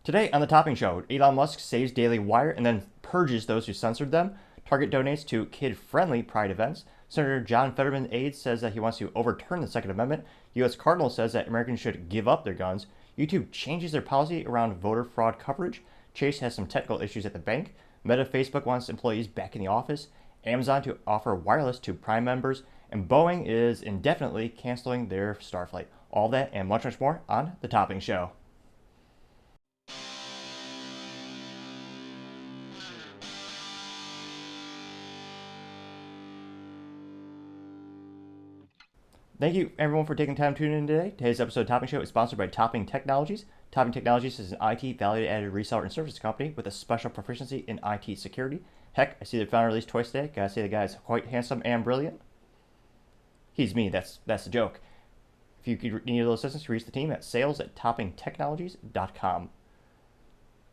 Today on the Topping Show, Elon Musk saves Daily Wire and then purges those who censored them. Target donates to kid-friendly Pride events. Senator John Fetterman aides says that he wants to overturn the Second Amendment. U.S. Cardinal says that Americans should give up their guns. YouTube changes their policy around voter fraud coverage. Chase has some technical issues at the bank. Meta Facebook wants employees back in the office. Amazon to offer wireless to Prime members. And Boeing is indefinitely canceling their Starflight. All that and much, much more on the Topping Show. Thank you, everyone, for taking time to tune in today. Today's episode of Topping Show is sponsored by Topping Technologies. Topping Technologies is an IT value-added reseller and services company with a special proficiency in IT security. Heck, I see the founder released twice today. Gotta say the guy's quite handsome and brilliant. He's me. That's the joke. If you could need a little assistance, reach the team at sales@toppingtechnologies.com.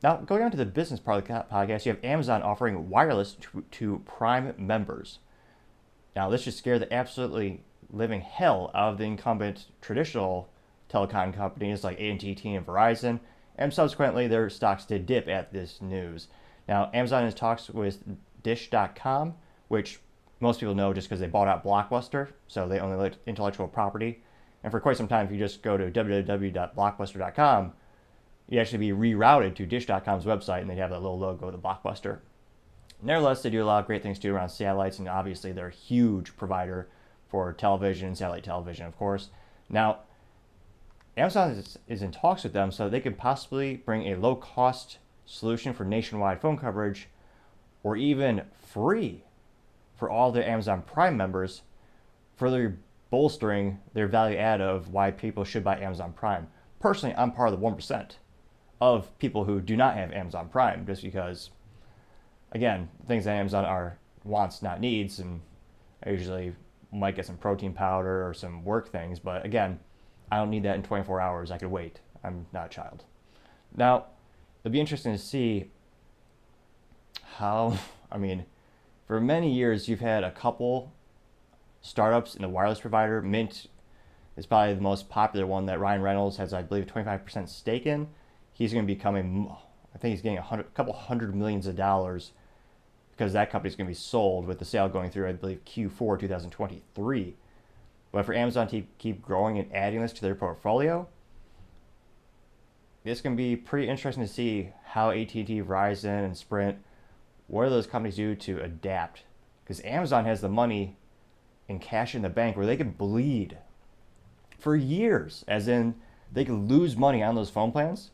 Now, going on to the business part of the podcast, you have Amazon offering wireless to Prime members. Now, this should scare the absolutely living hell out of the incumbent traditional telecom companies like AT&T and Verizon, and subsequently their stocks did dip at this news. Now, Amazon is talks with Dish.com, which most people know just because they bought out Blockbuster, so they own the intellectual property. And for quite some time, if you just go to www.blockbuster.com, you'd actually be rerouted to Dish.com's website, and they'd have that little logo of the Blockbuster. Nevertheless, they do a lot of great things too around satellites, and obviously they're a huge provider for television, satellite television, of course. Now, Amazon is in talks with them so they could possibly bring a low-cost solution for nationwide phone coverage, or even free for all their Amazon Prime members, further bolstering their value add of why people should buy Amazon Prime. Personally, I'm part of the 1% of people who do not have Amazon Prime, just because, again, things that Amazon are wants, not needs, and I usually might get some protein powder or some work things, but again, I don't need that in 24 hours. I could wait. I'm not a child. Now, it'll be interesting to see how, for many years you've had a couple startups in the wireless provider. Mint is probably the most popular one that Ryan Reynolds has, I believe, 25% stake in. He's going to be coming, I think he's getting a couple hundred millions of dollars because that company's going to be sold with the sale going through, I believe, Q4 2023. But for Amazon to keep growing and adding this to their portfolio, it's going to be pretty interesting to see how AT&T, Verizon, and Sprint, what do those companies do to adapt? Because Amazon has the money and cash in the bank where they could bleed for years, as in they could lose money on those phone plans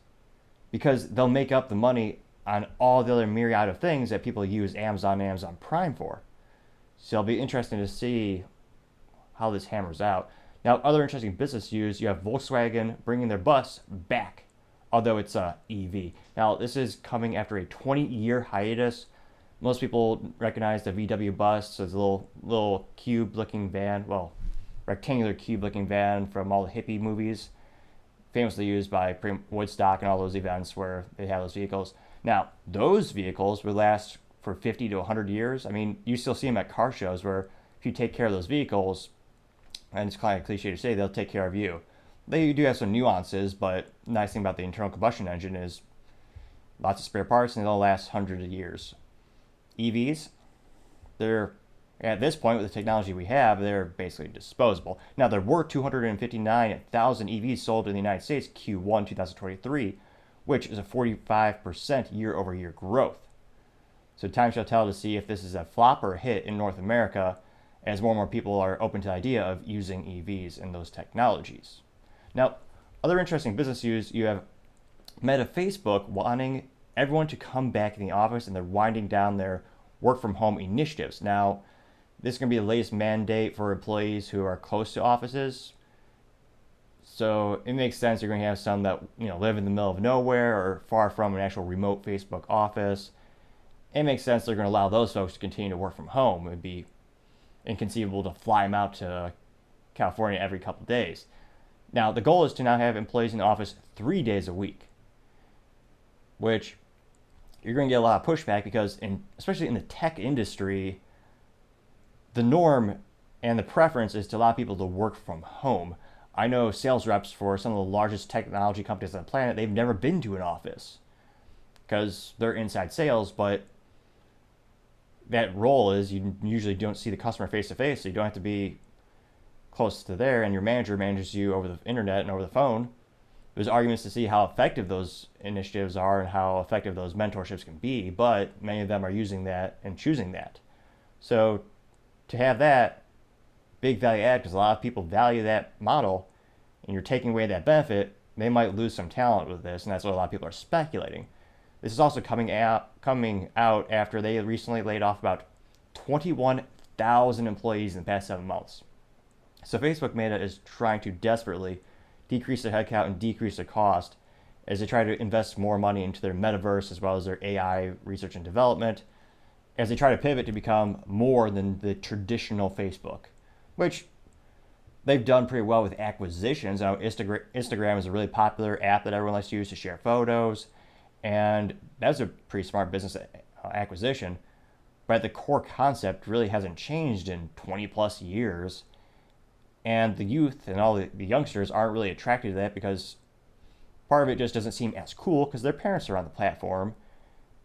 because they'll make up the money on all the other myriad of things that people use Amazon and Amazon Prime for. So it'll be interesting to see how this hammers out. Now, other interesting business news, you have Volkswagen bringing their bus back, although it's a EV. Now, this is coming after a 20-year hiatus. Most people recognize the VW bus as a little cube-looking van, rectangular cube-looking van from all the hippie movies, famously used by Woodstock and all those events where they have those vehicles. Now, those vehicles would last for 50 to 100 years. You still see them at car shows where if you take care of those vehicles, and it's kind of cliche to say, they'll take care of you. They do have some nuances, but the nice thing about the internal combustion engine is lots of spare parts and they'll last hundreds of years. EVs, they're, at this point with the technology we have, they're basically disposable. Now, there were 259,000 EVs sold in the United States Q1 2023, which is a 45% year-over-year growth. So time shall tell to see if this is a flop or a hit in North America, as more and more people are open to the idea of using EVs and those technologies. Now, other interesting business news, you have Meta Facebook wanting everyone to come back in the office, and they're winding down their work from home initiatives. Now, this is going to be the latest mandate for employees who are close to offices. So it makes sense you're going to have some that live in the middle of nowhere or far from an actual remote Facebook office. It makes sense they're going to allow those folks to continue to work from home. It would be inconceivable to fly them out to California every couple of days. Now, the goal is to now have employees in the office 3 days a week, which you're going to get a lot of pushback because, especially in the tech industry, the norm and the preference is to allow people to work from home. I know sales reps for some of the largest technology companies on the planet, they've never been to an office. because they're inside sales, but that role is you usually don't see the customer face to face, so you don't have to be close to there, and your manager manages you over the internet and over the phone. There's arguments to see how effective those initiatives are and how effective those mentorships can be, but many of them are using that and choosing that. So to have that big value add, because a lot of people value that model, and you're taking away that benefit, they might lose some talent with this, and that's what a lot of people are speculating. This is also coming out after they recently laid off about 21,000 employees in the past 7 months. So Facebook Meta is trying to desperately decrease their headcount and decrease their cost as they try to invest more money into their metaverse as well as their AI research and development, as they try to pivot to become more than the traditional Facebook, which they've done pretty well with acquisitions. Now, Instagram is a really popular app that everyone likes to use to share photos, and that's a pretty smart business acquisition. But the core concept really hasn't changed in 20 plus years. And the youth and all the youngsters aren't really attracted to that because part of it just doesn't seem as cool because their parents are on the platform.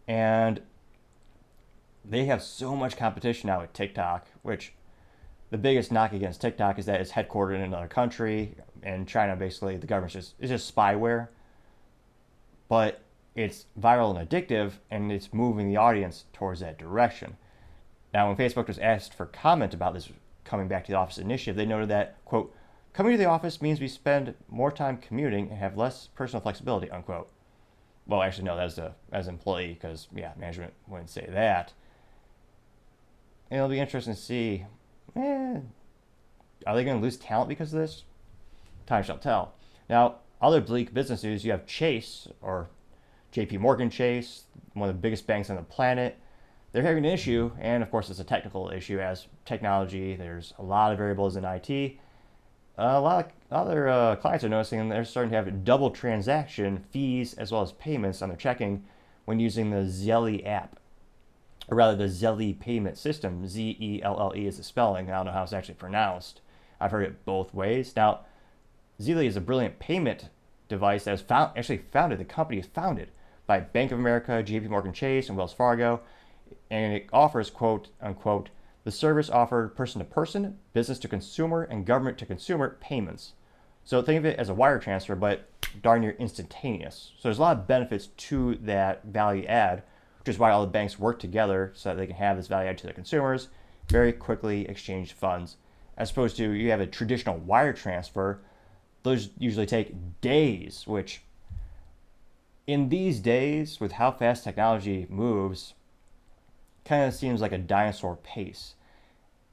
And they have so much competition now with TikTok, which the biggest knock against TikTok is that it's headquartered in another country. And China, basically, the government is just spyware. But it's viral and addictive, and it's moving the audience towards that direction. Now, when Facebook was asked for comment about this coming back to the office initiative, they noted that, quote, coming to the office means we spend more time commuting and have less personal flexibility, unquote. Well, actually, no, that's as an employee, because, yeah, management wouldn't say that. And it'll be interesting to see, are they going to lose talent because of this? Time shall tell. Now, other bleak business news, you have Chase, or JP Morgan Chase, one of the biggest banks on the planet. They're having an issue, and of course it's a technical issue as technology. There's a lot of variables in IT. A lot of other clients are noticing they're starting to have double transaction fees as well as payments on their checking when using the Zelle app, or rather the Zelle payment system. Zelle is the spelling. I don't know how it's actually pronounced. I've heard it both ways. Now, Zelle is a brilliant payment device that was the company is founded by Bank of America, JP Morgan Chase, and Wells Fargo. And it offers, quote unquote, the service offered person to person, business to consumer, and government to consumer payments. So think of it as a wire transfer, but darn near instantaneous. So there's a lot of benefits to that value add, which is why all the banks work together so that they can have this value add to their consumers, very quickly exchange funds. As opposed to you have a traditional wire transfer, those usually take days, which in these days, with how fast technology moves, kind of seems like a dinosaur pace.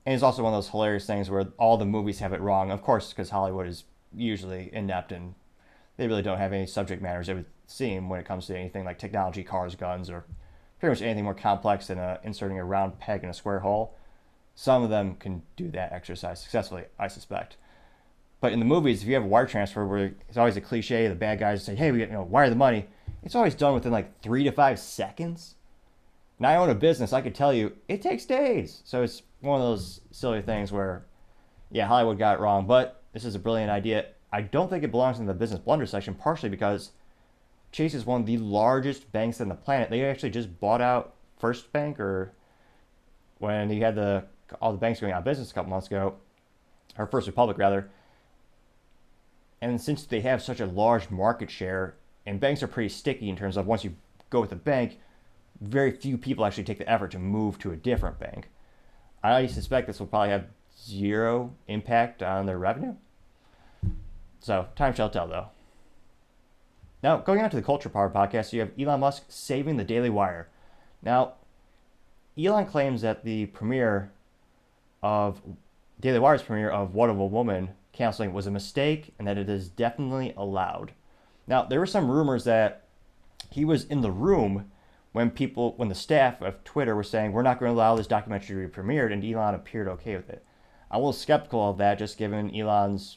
And it's also one of those hilarious things where all the movies have it wrong, of course, because Hollywood is usually inept and they really don't have any subject matters, it would seem, when it comes to anything like technology, cars, guns, or pretty much anything more complex than inserting a round peg in a square hole. Some of them can do that exercise successfully, I suspect. But in the movies, if you have a wire transfer where it's always a cliche, the bad guys say, hey, we wire the money, it's always done within like 3 to 5 seconds. Now, I own a business, I could tell you, it takes days. So it's one of those silly things where, yeah, Hollywood got it wrong, but this is a brilliant idea. I don't think it belongs in the business blunder section, partially because Chase is one of the largest banks on the planet. They actually just bought out First Bank, or when you had all the banks going out of business a couple months ago, or First Republic rather. And since they have such a large market share, and banks are pretty sticky in terms of once you go with a bank, very few people actually take the effort to move to a different bank. I suspect this will probably have zero impact on their revenue. So, time shall tell, though. Now, going on to the culture part podcast, you have Elon Musk saving the Daily Wire. Now, Elon claims that the premiere of Daily Wire's premiere of What of a Woman canceling was a mistake and that it is definitely allowed. Now, there were some rumors that he was in the room when the staff of Twitter were saying, we're not going to allow this documentary to be premiered, and Elon appeared okay with it. I'm a little skeptical of that, just given Elon's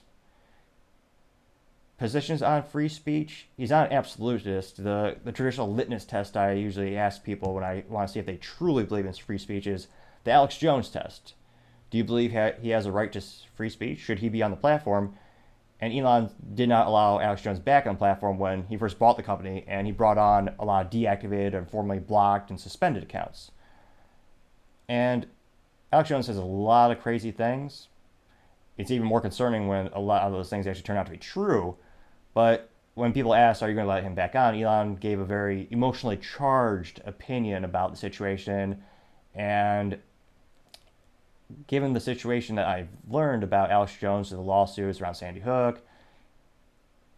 positions on free speech. He's not an absolutist. The traditional litmus test I usually ask people when I want to see if they truly believe in free speech is the Alex Jones test. Do you believe he has a right to free speech? Should he be on the platform? And Elon did not allow Alex Jones back on the platform when he first bought the company, and he brought on a lot of deactivated and formerly blocked and suspended accounts. And Alex Jones says a lot of crazy things. It's even more concerning when a lot of those things actually turn out to be true. But when people asked, are you going to let him back on, Elon gave a very emotionally charged opinion about the situation. And given the situation that I've learned about Alex Jones and the lawsuits around Sandy Hook,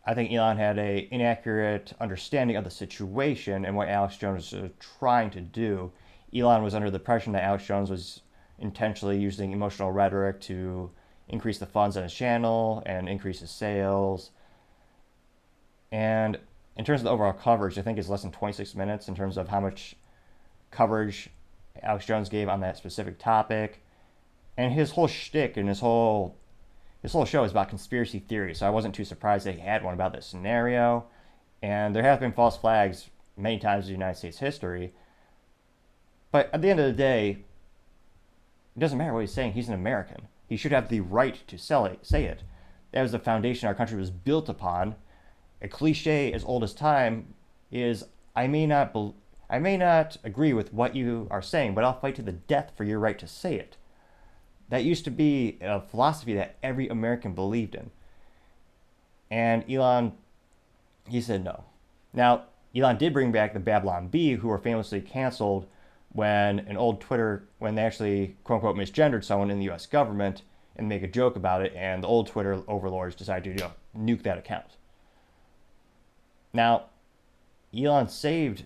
I think Elon had an inaccurate understanding of the situation and what Alex Jones was trying to do. Elon was under the impression that Alex Jones was intentionally using emotional rhetoric to increase the funds on his channel and increase his sales. And in terms of the overall coverage, I think it's less than 26 minutes in terms of how much coverage Alex Jones gave on that specific topic. And his whole shtick and his whole show is about conspiracy theories, so I wasn't too surprised that he had one about this scenario. And there have been false flags many times in United States history. But at the end of the day, it doesn't matter what he's saying. He's an American. He should have the right to say it. That was the foundation our country was built upon. A cliche as old as time is, I may not agree with what you are saying, but I'll fight to the death for your right to say it. That used to be a philosophy that every American believed in. And Elon, he said no. Now, Elon did bring back the Babylon Bee, who were famously canceled when when they actually, quote unquote, misgendered someone in the US government and make a joke about it, and the old Twitter overlords decided to nuke that account. Now, Elon saved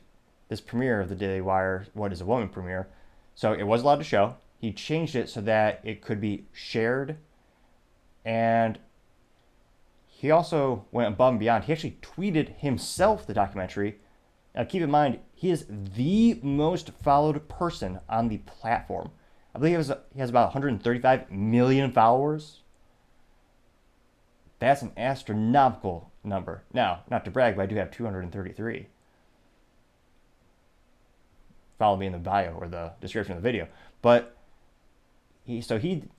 this premiere of the Daily Wire, What is a Woman premiere, so it was allowed to show. He changed it so that it could be shared, and he also went above and beyond. He actually tweeted himself the documentary. Now keep in mind, he is the most followed person on the platform. I believe he has about 135 million followers. That's an astronomical number. Now, not to brag, but I do have 233. Follow me in the bio or the description of the video. But he,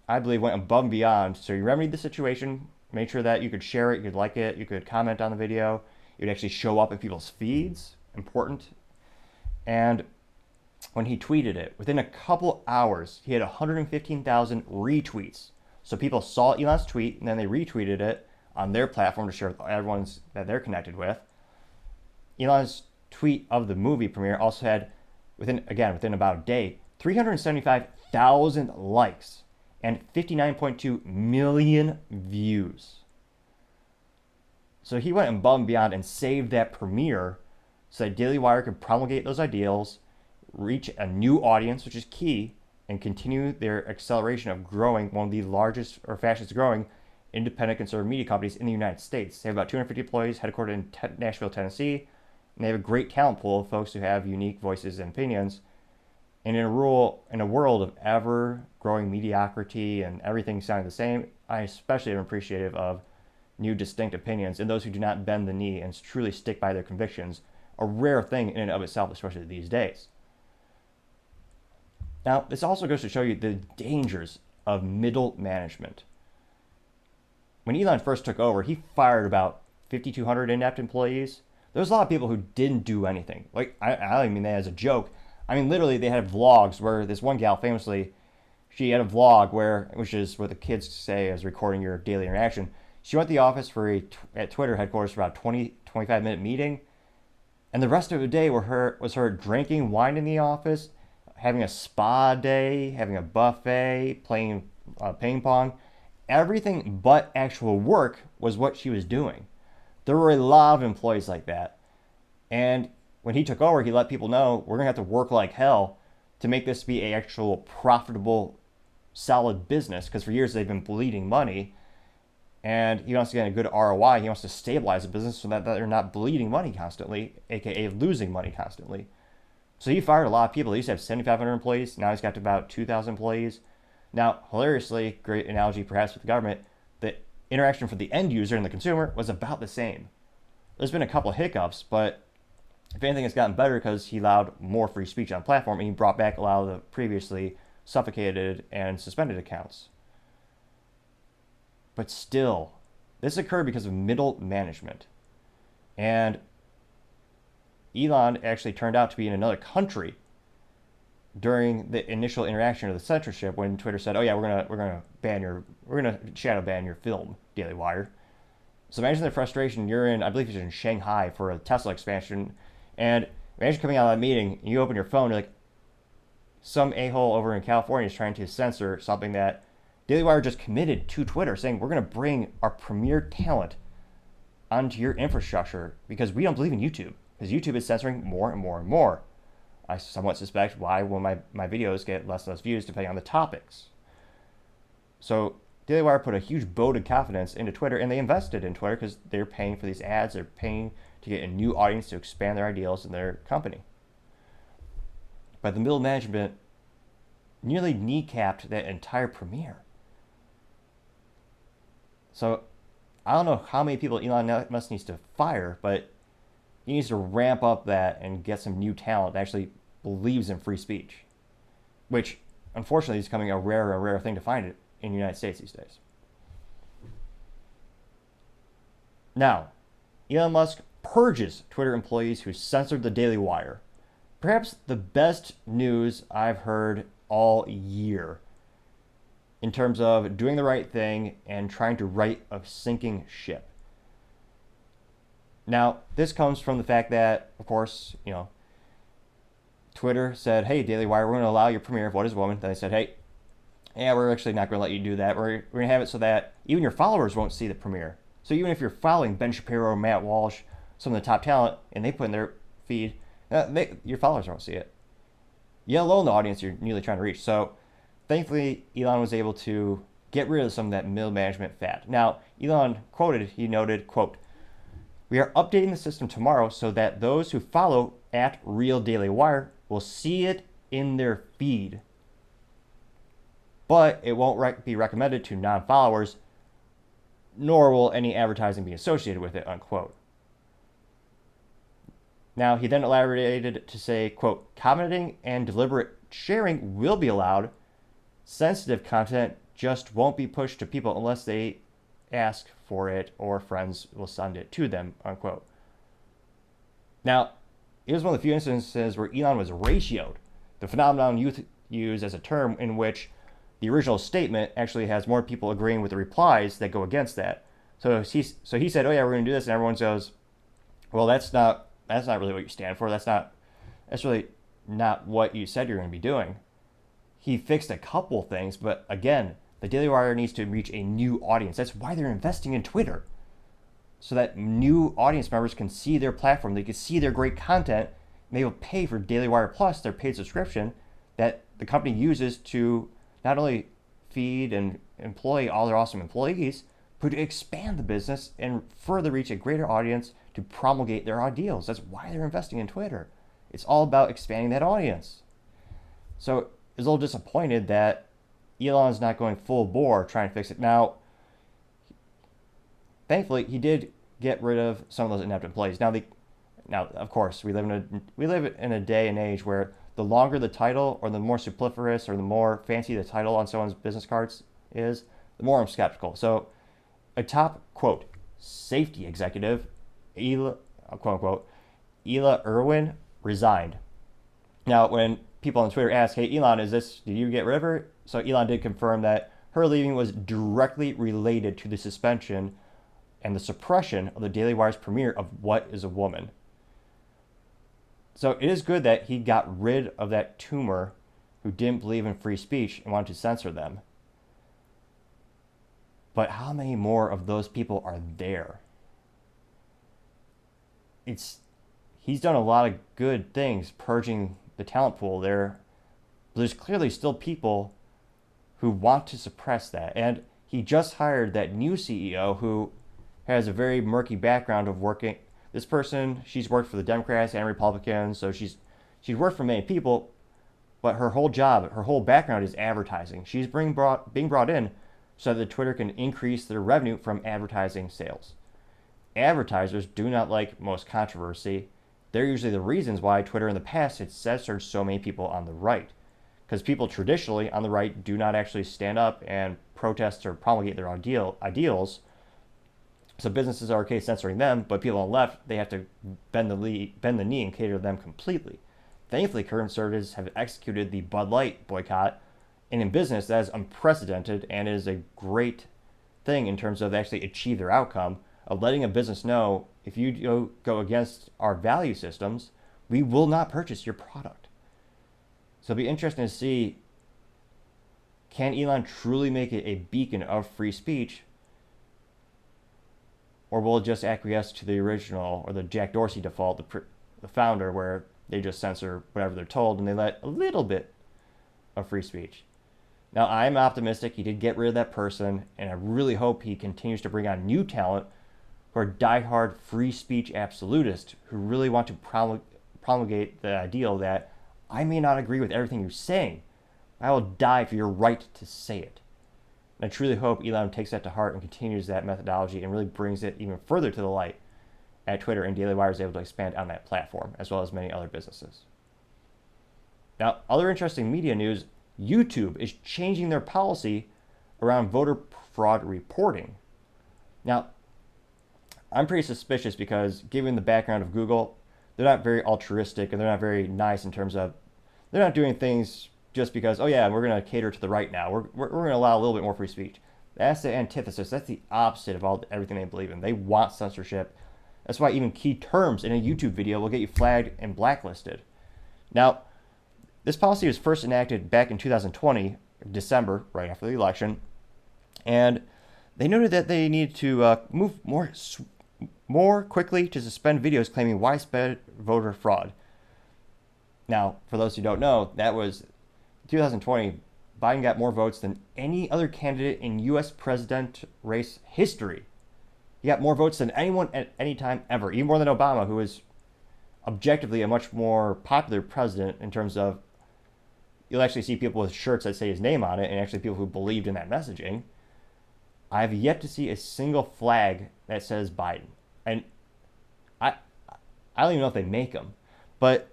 I believe, went above and beyond. So he remedied the situation, made sure that you could share it, you could like it, you could comment on the video. It would actually show up in people's feeds. Important. And when he tweeted it, within a couple hours, he had 115,000 retweets. So people saw Elon's tweet, and then they retweeted it on their platform to share with everyone that they're connected with. Elon's tweet of the movie premiere also had, within about a day, 375,000 likes and 59.2 million views. So he went above and beyond and saved that premiere so that Daily Wire could promulgate those ideals, reach a new audience, which is key, and continue their acceleration of growing one of the largest or fastest growing independent conservative media companies in the United States. They have about 250 employees headquartered in Nashville, Tennessee, and they have a great talent pool of folks who have unique voices and opinions. And in a world of ever-growing mediocrity and everything sounding the same, I especially am appreciative of new distinct opinions and those who do not bend the knee and truly stick by their convictions, a rare thing in and of itself, especially these days. Now, this also goes to show you the dangers of middle management. When Elon first took over, he fired about 5,200 inept employees. There was a lot of people who didn't do anything. Like, I don't mean that as a joke. I mean, literally, they had vlogs where this one gal famously, she had a vlog which is what the kids say as recording your daily interaction. She went to the office at Twitter headquarters for about 25-minute meeting. And the rest of the day was her drinking wine in the office, having a spa day, having a buffet, playing ping pong. Everything but actual work was what she was doing. There were a lot of employees like that. And when he took over, he let people know, we're going to have to work like hell to make this be an actual profitable, solid business, because for years they've been bleeding money. And he wants to get a good ROI. He wants to stabilize the business so that they're not bleeding money constantly, aka losing money constantly. So he fired a lot of people. He used to have 7,500 employees. Now he's got to about 2,000 employees. Now, hilariously, great analogy perhaps with the government, the interaction for the end user and the consumer was about the same. There's been a couple of hiccups, but if anything, it's gotten better because he allowed more free speech on the platform, and he brought back a lot of the previously suffocated and suspended accounts. But still, This occurred because of middle management. And Elon actually turned out to be in another country during the initial interaction of the censorship when Twitter said, "Oh yeah, we're gonna shadow ban your film, Daily Wire." So imagine the frustration. You're in, I believe you're in Shanghai for a Tesla expansion, and imagine coming out of that meeting and you open your phone, you're like, some a-hole over in California is trying to censor something that Daily Wire just committed to Twitter, saying we're going to bring our premier talent onto your infrastructure because we don't believe in YouTube, because YouTube is censoring more and more and more. I somewhat suspect why will my videos get less and less views depending on the topics. So Daily Wire put a huge vote of confidence into Twitter, and they invested in Twitter because they're paying for these ads. They're paying to get a new audience to expand their ideals in their company. But the middle management nearly kneecapped that entire premiere. So I don't know how many people Elon Musk needs to fire, but he needs to ramp up that and get some new talent that actually believes in free speech, which unfortunately is becoming a rare and rare thing to find in the United States these days. Now, Elon Musk purges Twitter employees who censored the Daily Wire. Perhaps the best news I've heard all year in terms of doing the right thing and trying to right a sinking ship. Now, this comes from the fact that, of course, Twitter said, "Hey, Daily Wire, we're going to allow your premiere of What is Woman." Then they said, "Hey, yeah, we're actually not going to let you do that. We're going to have it so that even your followers won't see the premiere. So even if you're following Ben Shapiro, Matt Walsh, some of the top talent, and they put in their feed, your followers won't see it. Yet alone the audience you're newly trying to reach." So thankfully, Elon was able to get rid of some of that middle management fat. Now, Elon he noted, quote, "We are updating the system tomorrow so that those who follow at Real Daily Wire will see it in their feed. But it won't be recommended to non-followers, nor will any advertising be associated with it," unquote. Now, he then elaborated to say, quote, "Commenting and deliberate sharing will be allowed. Sensitive content just won't be pushed to people unless they ask for it or friends will send it to them," unquote. Now, it was one of the few instances where Elon was ratioed, the phenomenon youth use as a term in which the original statement actually has more people agreeing with the replies that go against that. So he said, "Oh yeah, we're going to do this," and everyone goes, "Well, that's not really what you stand for. That's really not what you said you're going to be doing." He fixed a couple things, but again, the Daily Wire needs to reach a new audience. That's why they're investing in Twitter, so that new audience members can see their platform. They can see their great content, and they will pay for Daily Wire Plus, their paid subscription that the company uses to not only feed and employ all their awesome employees, but to expand the business and further reach a greater audience to promulgate their ideals. That's why they're investing in Twitter. It's all about expanding that audience. So I was a little disappointed that Elon's not going full bore trying to fix it. Now, thankfully, he did get rid of some of those inept employees. Now, of course, we live in a day and age where the longer the title, or the more superfluous, or the more fancy the title on someone's business cards is, the more I'm skeptical. So, a top, quote, safety executive, quote unquote, Ela Irwin, resigned. Now, when people on Twitter ask, "Hey, Elon, did you get rid of her?" So Elon did confirm that her leaving was directly related to the suspension and the suppression of the Daily Wire's premiere of What is a Woman. So it is good that he got rid of that tumor who didn't believe in free speech and wanted to censor them. But how many more of those people are there? He's done a lot of good things purging the talent pool there. But there's clearly still people who want to suppress that. And he just hired that new CEO who has a very murky background of working. This person, she's worked for the Democrats and Republicans, so she's worked for many people, but her whole background is advertising. She's being brought in so that Twitter can increase their revenue from advertising sales. Advertisers do not like most controversy. They're usually the reasons why Twitter in the past had censored so many people on the right. Because people traditionally on the right do not actually stand up and protest or promulgate their ideals. So businesses are okay censoring them, but people on the left, they have to bend the knee and cater to them completely. Thankfully, conservatives have executed the Bud Light boycott, and in business, that is unprecedented and is a great thing in terms of actually achieve their outcome of letting a business know, if you go against our value systems, we will not purchase your product. So it'll be interesting to see, can Elon truly make it a beacon of free speech, or will it just acquiesce to the original or the Jack Dorsey default, the founder, where they just censor whatever they're told and they let a little bit of free speech? Now, I'm optimistic he did get rid of that person, and I really hope he continues to bring on new talent who are diehard free speech absolutists who really want to promulgate the ideal that I may not agree with everything you're saying. I will die for your right to say it. And I truly hope Elon takes that to heart and continues that methodology and really brings it even further to the light at Twitter, and Daily Wire is able to expand on that platform, as well as many other businesses. Now, other interesting media news, YouTube is changing their policy around voter fraud reporting. Now, I'm pretty suspicious because, given the background of Google, they're not very altruistic and they're not very nice in terms of, they're not doing things just because, oh yeah, we're going to cater to the right now. We're going to allow a little bit more free speech. That's the antithesis. That's the opposite of everything they believe in. They want censorship. That's why even key terms in a YouTube video will get you flagged and blacklisted. Now, this policy was first enacted back in 2020, December, right after the election, and they noted that they needed to move more quickly to suspend videos claiming widespread voter fraud. Now, for those who don't know, that was 2020. Biden got more votes than any other candidate in U.S. president race history. He got more votes than anyone at any time ever, even more than Obama, who is objectively a much more popular president in terms of, you'll actually see people with shirts that say his name on it and actually people who believed in that messaging. I've yet to see a single flag that says Biden. And I don't even know if they make them. But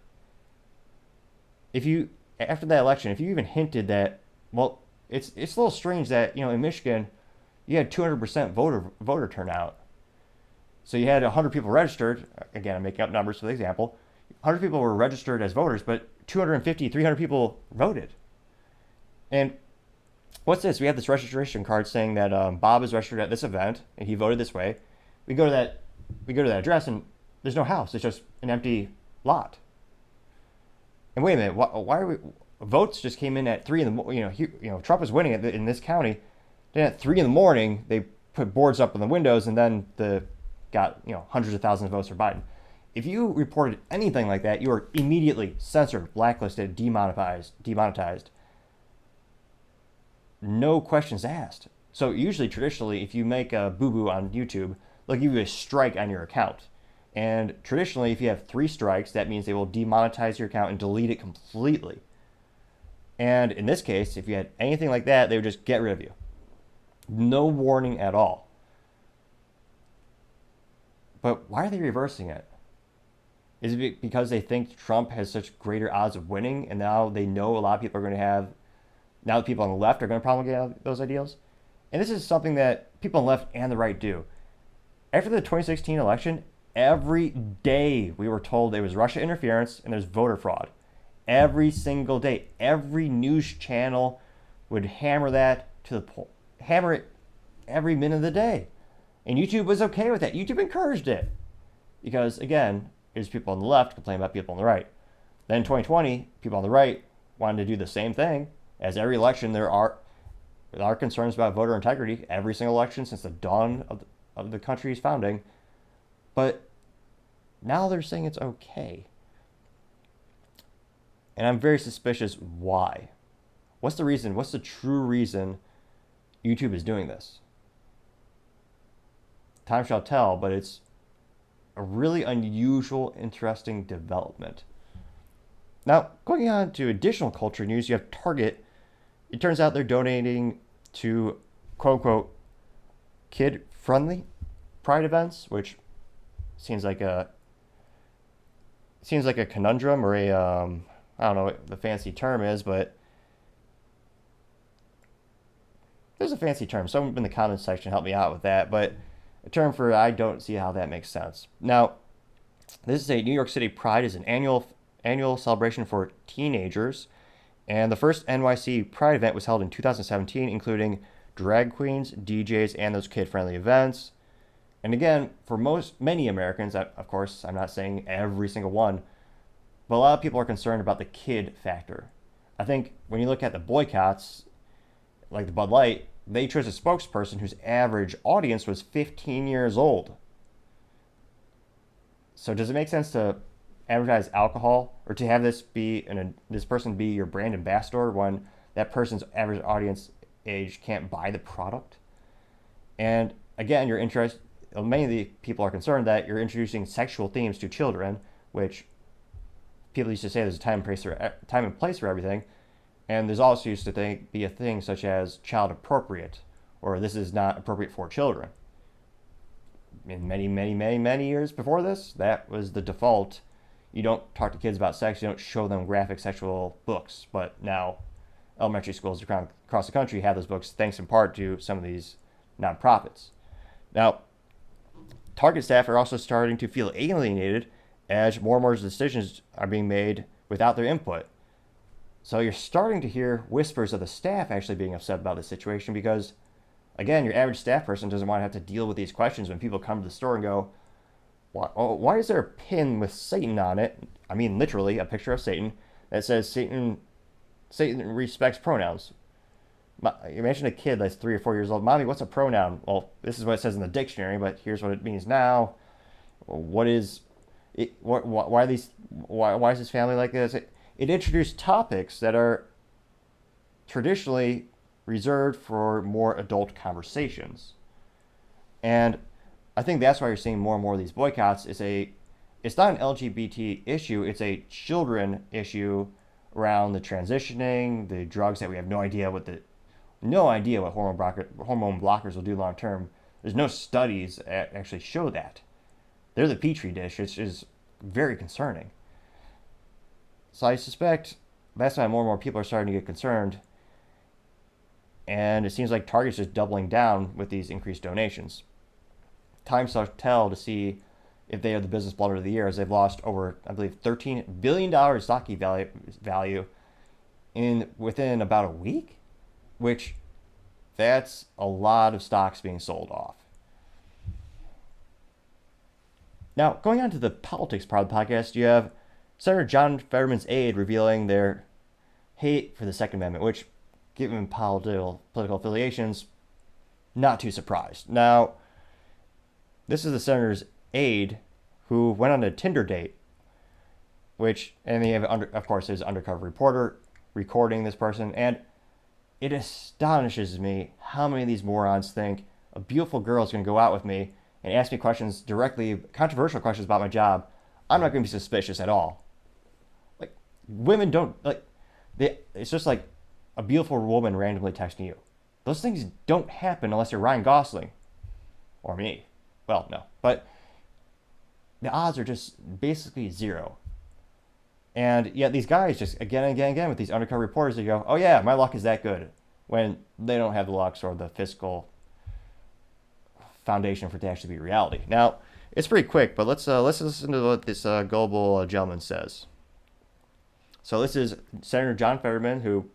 after that election, if you even hinted that, well, it's a little strange that, in Michigan, you had 200% voter turnout. So you had 100 people registered. Again, I'm making up numbers for the example. 100 people were registered as voters, but 250, 300 people voted. And what's this? We have this registration card saying that Bob is registered at this event and he voted this way. We go to that address and there's no house. It's just an empty lot. And wait a minute, why are we? Votes just came in at 3 in the morning. Trump was winning in this county. Then at 3 in the morning, they put boards up on the windows and then got hundreds of thousands of votes for Biden. If you reported anything like that, you were immediately censored, blacklisted, demonetized. No questions asked. So usually, traditionally, if you make a boo-boo on YouTube, they'll give you a strike on your account. And traditionally, if you have 3 strikes, that means they will demonetize your account and delete it completely. And in this case, if you had anything like that, they would just get rid of you. No warning at all. But why are they reversing it? Is it because they think Trump has such greater odds of winning, and now they know a lot of people are going to have, now the people on the left are going to promulgate those ideals? And this is something that people on the left and the right do. After the 2016 election, every day we were told there was Russia interference and there's voter fraud. Every single day. Every news channel would hammer that hammer it every minute of the day. And YouTube was okay with that. YouTube encouraged it. Because, again, it was people on the left complaining about people on the right. Then in 2020, people on the right wanted to do the same thing. As every election, there are concerns about voter integrity. Every single election since the dawn of the country's founding. But now they're saying it's okay. And I'm very suspicious why. What's the reason? What's the true reason YouTube is doing this? Time shall tell, but it's a really unusual, interesting development. Now, going on to additional culture news, you have Target. It turns out they're donating to, quote unquote, kid-friendly Pride events, which seems like a conundrum or I don't know what the fancy term is, but there's a fancy term. Someone in the comments section help me out with that. But a term for I don't see how that makes sense. Now, this is a New York City Pride is an annual celebration for teenagers, and the first NYC Pride event was held in 2017, including drag queens, DJs, and those kid-friendly events. And again, for many Americans, of course, I'm not saying every single one, but a lot of people are concerned about the kid factor. I think when you look at the boycotts, like the Bud Light, they chose a spokesperson whose average audience was 15 years old. So does it make sense to advertise alcohol or to have this person be your brand ambassador when that person's average audience age can't buy the product? And again, many of the people are concerned that you're introducing sexual themes to children, which people used to say there's a time and place for everything. And there's also used to be a thing such as child appropriate, or this is not appropriate for children. In many years before this, that was the default. You don't talk to kids about sex, you don't show them graphic sexual books. But now elementary schools across the country have those books thanks in part to some of these nonprofits. Now, Target staff are also starting to feel alienated as more and more decisions are being made without their input. So you're starting to hear whispers of the staff actually being upset about this situation because, again, your average staff person doesn't want to have to deal with these questions when people come to the store and go, why is there a pin with Satan on it? I mean, literally, a picture of Satan that says Satan respects pronouns. Imagine a kid that's 3 or 4 years old. Mommy, what's a pronoun? Well, this is what it says in the dictionary, but here's what it means now. What is it? Why is this family like this? It introduced topics that are traditionally reserved for more adult conversations. And I think that's why you're seeing more and more of these boycotts. It's not an LGBT issue, it's a children issue around the transitioning, the drugs that we have no idea what hormone blockers will do long term. There's no studies that actually show that. They're the petri dish. It's just very concerning. So I suspect that's why more and more people are starting to get concerned. And it seems like Target's just doubling down with these increased donations. Time shall tell to see if they are the business blunder of the year, as they've lost over, I believe, $13 billion stock value within about a week, which that's a lot of stocks being sold off. Now, going on to the politics part of the podcast, you have Senator John Fetterman's aide revealing their hate for the Second Amendment, which, given political affiliations, not too surprised. Now, this is the senator's aide who went on a Tinder date, and they have, of course, his undercover reporter recording this person, and it astonishes me how many of these morons think a beautiful girl is going to go out with me and ask me questions directly, controversial questions about my job. I'm not going to be suspicious at all. Like, women don't, it's just like a beautiful woman randomly texting you. Those things don't happen unless you're Ryan Gosling. Or me. Well, no. But the odds are just basically zero. And yet these guys just again and again with these undercover reporters, they go, oh yeah, my luck is that good, when they don't have the luck or the fiscal foundation for it to actually be reality. Now, it's pretty quick, but let's listen to what this gullible gentleman says. So this is Senator John Fetterman, who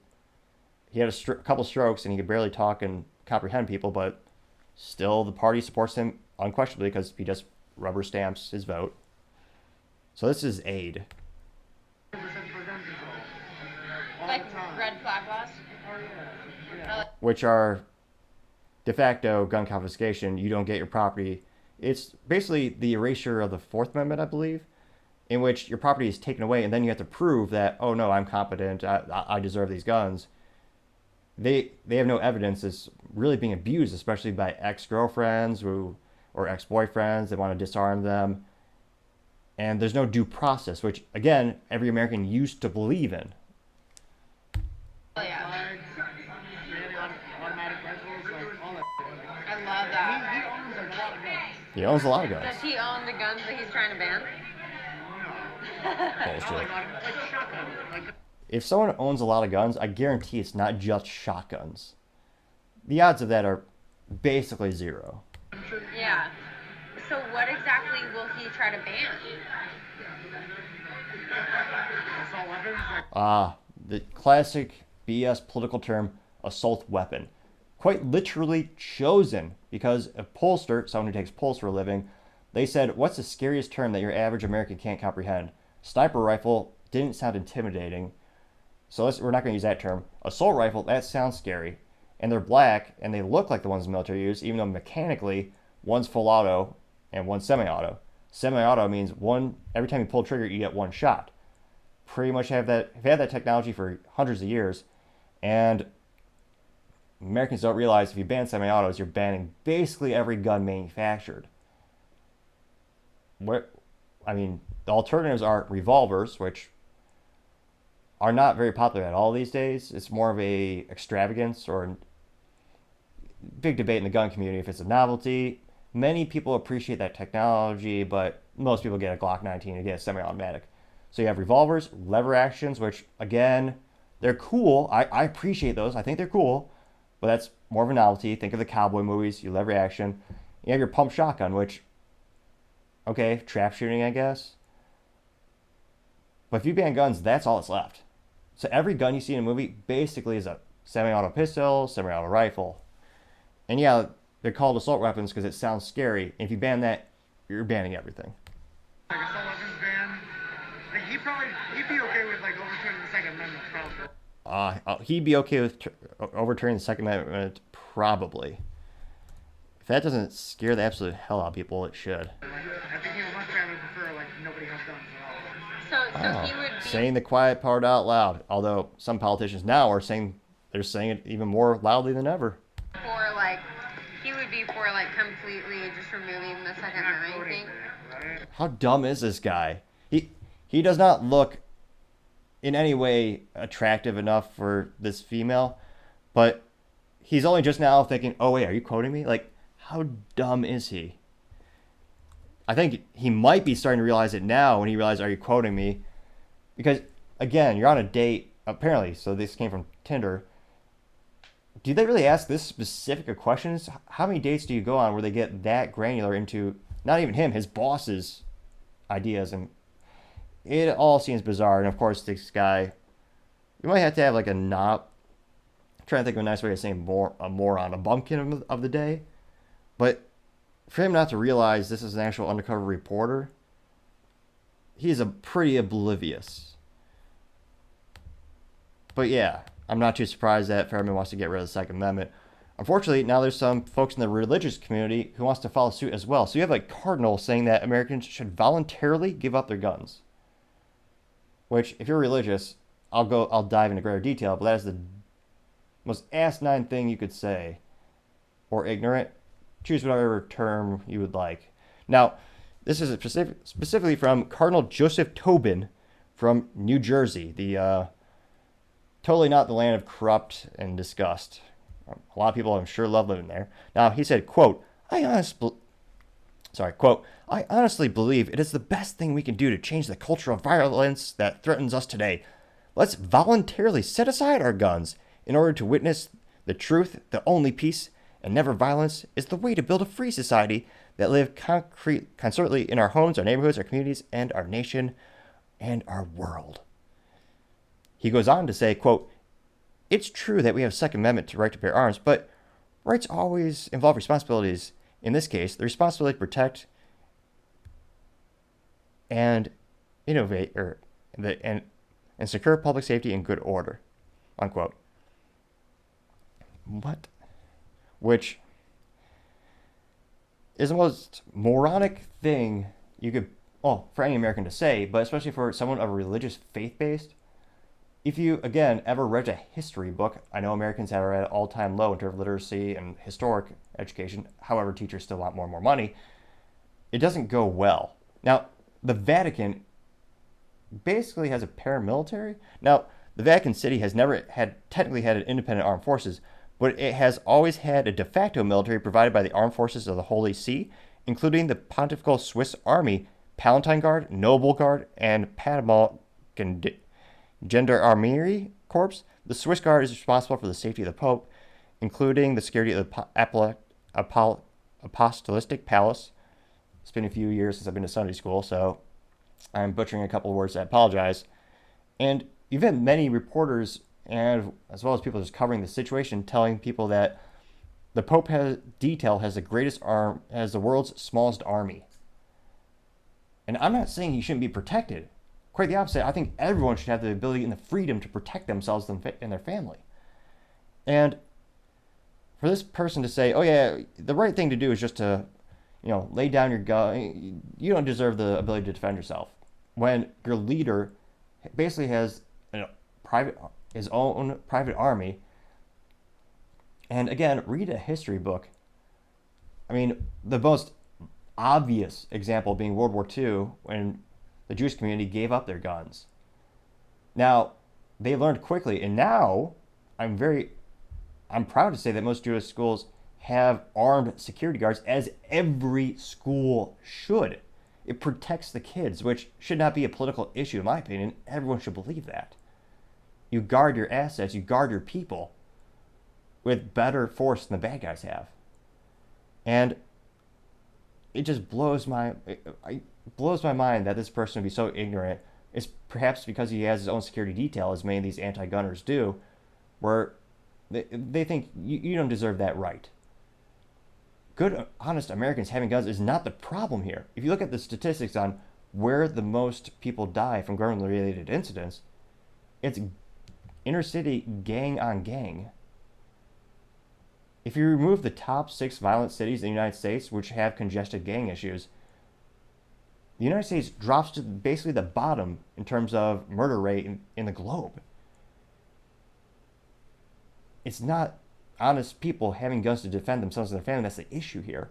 he had a couple strokes and he could barely talk and comprehend people, but still the party supports him unquestionably because he just rubber stamps his vote. So this is aid. Like red flag laws? Which are de facto gun confiscation. You don't get your property. It's basically the erasure of the Fourth Amendment, I believe, in which your property is taken away and then you have to prove that, oh no, I'm competent, I deserve these guns. They have no evidence it's really being abused, especially by ex-girlfriends or ex-boyfriends. They want to disarm them. And there's no due process, which, again, every American used to believe in. Oh, yeah. I love that. He owns a lot of guns. Does he own the guns that he's trying to ban? Bullshit. If someone owns a lot of guns, I guarantee it's not just shotguns. The odds of that are basically zero. Yeah. So what exactly will he try to ban? Assault weapons? The classic BS political term, assault weapon. Quite literally chosen because a pollster, someone who takes polls for a living, they said, what's the scariest term that your average American can't comprehend? Sniper rifle didn't sound intimidating, so we're not going to use that term. Assault rifle, that sounds scary. And they're black, and they look like the ones the military use, even though mechanically, one's full auto and one's semi-auto. Semi-auto means every time you pull trigger, you get one shot. Pretty much have had that technology for hundreds of years, and Americans don't realize if you ban semi-autos, you're banning basically every gun manufactured. The alternatives are revolvers, which are not very popular at all these days. It's more of a extravagance or a big debate in the gun community if it's a novelty. Many people appreciate that technology, but most people get a Glock 19 and get a semi-automatic. So you have revolvers, lever actions, which, again, they're cool. I appreciate those. I think they're cool. But that's more of a novelty. Think of the cowboy movies, you lever action. You have your pump shotgun, which, okay, trap shooting, I guess. But if you ban guns, that's all that's left. So every gun you see in a movie basically is a semi-auto pistol, semi-auto rifle. And yeah, they're called assault weapons because it sounds scary. And if you ban that, you're banning everything. Like assault weapons ban. Like he'd be okay with like overturning the Second Amendment, probably. He'd be okay with overturning the Second Amendment, probably. If that doesn't scare the absolute hell out of people, it should. I think he would much rather prefer like nobody has guns at all. So he would be Saying the quiet part out loud. Although some politicians now are saying it even more loudly than ever. for completely just removing the Second Amendment thing. Right? How dumb is this guy? He does not look in any way attractive enough for this female, but he's only just now thinking, oh wait, are you quoting me? Like, how dumb is he? I think he might be starting to realize it now when he realizes, are you quoting me? Because, again, you're on a date, apparently, so this came from Tinder. Do they really ask this specific of questions? How many dates do you go on where they get that granular into, not even him, his boss's ideas? And it all seems bizarre. And, of course, this guy, you might have to have, like, a knob. I'm trying to think of a nice way of saying a moron, a bumpkin of the day. But for him not to realize this is an actual undercover reporter, he's pretty oblivious. But yeah, I'm not too surprised that Fetterman wants to get rid of the Second Amendment. Unfortunately, now there's some folks in the religious community who wants to follow suit as well. So you have a cardinal saying that Americans should voluntarily give up their guns. Which, if you're religious, I'll dive into greater detail, but that is the most asinine thing you could say. Or ignorant. Choose whatever term you would like. Now, this is specifically from Cardinal Joseph Tobin from New Jersey, the totally not the land of corrupt and disgust. A lot of people, I'm sure, love living there. Now, he said, quote, I honestly believe it is the best thing we can do to change the culture of violence that threatens us today. Let's voluntarily set aside our guns in order to witness the truth, the only peace, and never violence is the way to build a free society that live concertedly in our homes, our neighborhoods, our communities, and our nation, and our world. He goes on to say, quote, it's true that we have a Second Amendment to right to bear arms, but rights always involve responsibilities. In this case, the responsibility to protect and innovate and secure public safety and good order, unquote. What? Which is the most moronic thing you could, for any American to say, but especially for someone of a religious faith-based. If you, again, ever read a history book, I know Americans are at an all-time low in terms of literacy and historic education. However, teachers still want more and more money. It doesn't go well. Now, the Vatican basically has a paramilitary. Now, the Vatican City has never technically had an independent armed forces, but it has always had a de facto military provided by the armed forces of the Holy See, including the Pontifical Swiss Army, Palatine Guard, Noble Guard, and Panama Gendarmerie Corps. The Swiss Guard is responsible for the safety of the Pope, including the security of the Apostolic Palace, It's been a few years since I've been to Sunday school, so I'm butchering a couple of words. I apologize. And you've had many reporters, and as well as people just covering the situation, telling people that the Pope has the world's smallest army. And I'm not saying he shouldn't be protected. Quite the opposite. I think everyone should have the ability and the freedom to protect themselves and their family. And for this person to say, "Oh yeah, the right thing to do is just to, lay down your gun. You don't deserve the ability to defend yourself," when your leader basically has his own private army. And again, read a history book. I mean, the most obvious example being World War II, when the Jewish community gave up their guns. Now, they learned quickly, and now I'm proud to say that most Jewish schools have armed security guards, as every school should. It protects the kids, which should not be a political issue, in my opinion. Everyone should believe that. You guard your assets, you guard your people with better force than the bad guys have. And it just blows my mind that this person would be so ignorant. It's perhaps because he has his own security detail, as many of these anti-gunners do, where they think you don't deserve that right. Good, honest Americans having guns is not the problem here. If you look at the statistics on where the most people die from gun-related incidents, it's inner city gang on gang. If you remove the top 6 violent cities in the United States, which have congested gang issues, the United States drops to basically the bottom in terms of murder rate in the globe. It's not honest people having guns to defend themselves and their family that's the issue here.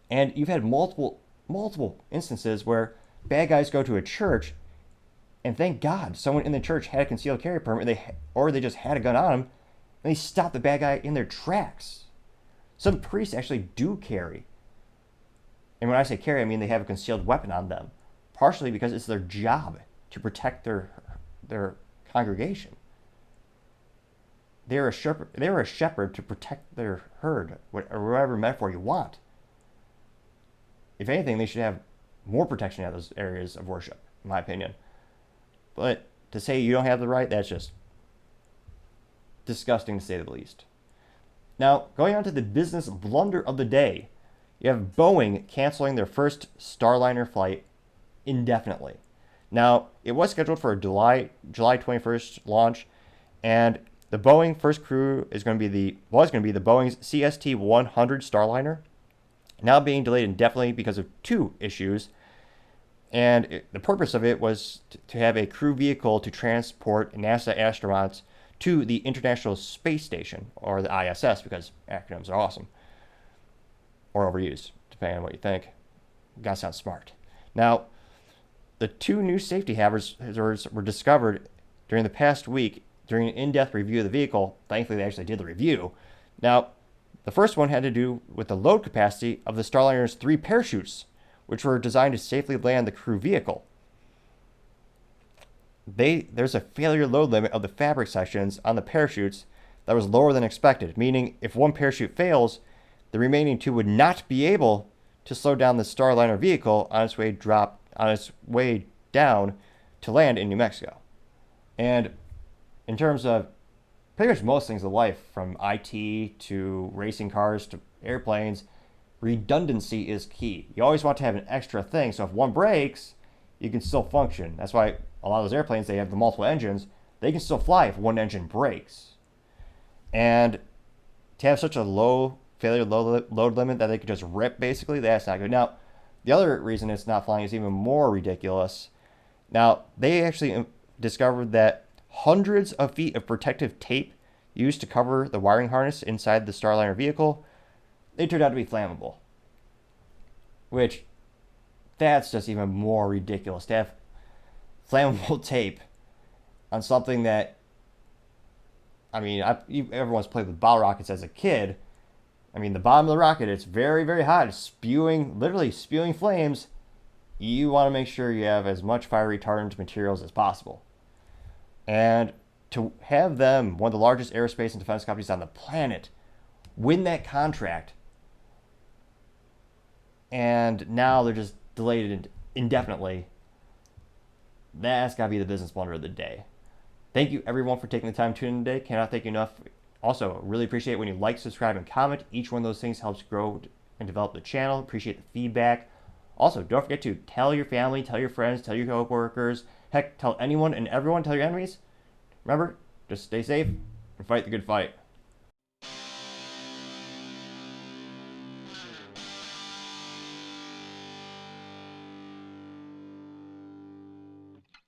And you've had multiple instances where bad guys go to a church, and thank God someone in the church had a concealed carry permit, or they just had a gun on them, and they stopped the bad guy in their tracks. Some priests actually do carry. And when I say carry, I mean they have a concealed weapon on them, partially because it's their job to protect their congregation. They're a shepherd to protect their herd, or whatever metaphor you want. If anything, they should have more protection at those areas of worship, in my opinion. But to say you don't have the right, that's just disgusting to say the least. Now, going on to the business blunder of the day, you have Boeing canceling their first Starliner flight indefinitely. Now, it was scheduled for a July 21st launch, and the Boeing first crew was going to be the Boeing's CST-100 Starliner, now being delayed indefinitely because of 2 issues. And the purpose of it was to have a crew vehicle to transport NASA astronauts to the International Space Station, or the ISS, because acronyms are awesome. Or overused, depending on what you think. You gotta sound smart. Now, the 2 new safety hazards were discovered during the past week during an in-depth review of the vehicle. Thankfully, they actually did the review. Now, the first one had to do with the load capacity of the Starliner's 3 parachutes, which were designed to safely land the crew vehicle. There's a failure load limit of the fabric sections on the parachutes that was lower than expected, meaning if one parachute fails, the remaining 2 would not be able to slow down the Starliner vehicle on its way down to land in New Mexico. And in terms of pretty much most things in life, from IT to racing cars to airplanes, redundancy is key. You always want to have an extra thing, so if one breaks, you can still function. That's why a lot of those airplanes, they have the multiple engines. They can still fly if one engine breaks. And to have such a low failure load limit that they could just rip, basically, that's not good. Now, the other reason it's not flying is even more ridiculous. Now, they actually discovered that hundreds of feet of protective tape used to cover the wiring harness inside the Starliner vehicle, they turned out to be flammable. Which, that's just even more ridiculous. To have flammable tape on something that, I mean, everyone's played with bottle rockets as a kid. I mean, the bottom of the rocket, it's very, very hot. It's literally spewing flames. You want to make sure you have as much fire retardant materials as possible. And to have them, one of the largest aerospace and defense companies on the planet, win that contract, and now they're just delayed indefinitely. That's got to be the business blunder of the day. Thank you, everyone, for taking the time to tune in today. Cannot thank you enough. Also, really appreciate it when you like, subscribe, and comment. Each one of those things helps grow and develop the channel. Appreciate the feedback. Also, don't forget to tell your family, tell your friends, tell your coworkers. Heck, tell anyone and everyone, tell your enemies. Remember, just stay safe and fight the good fight.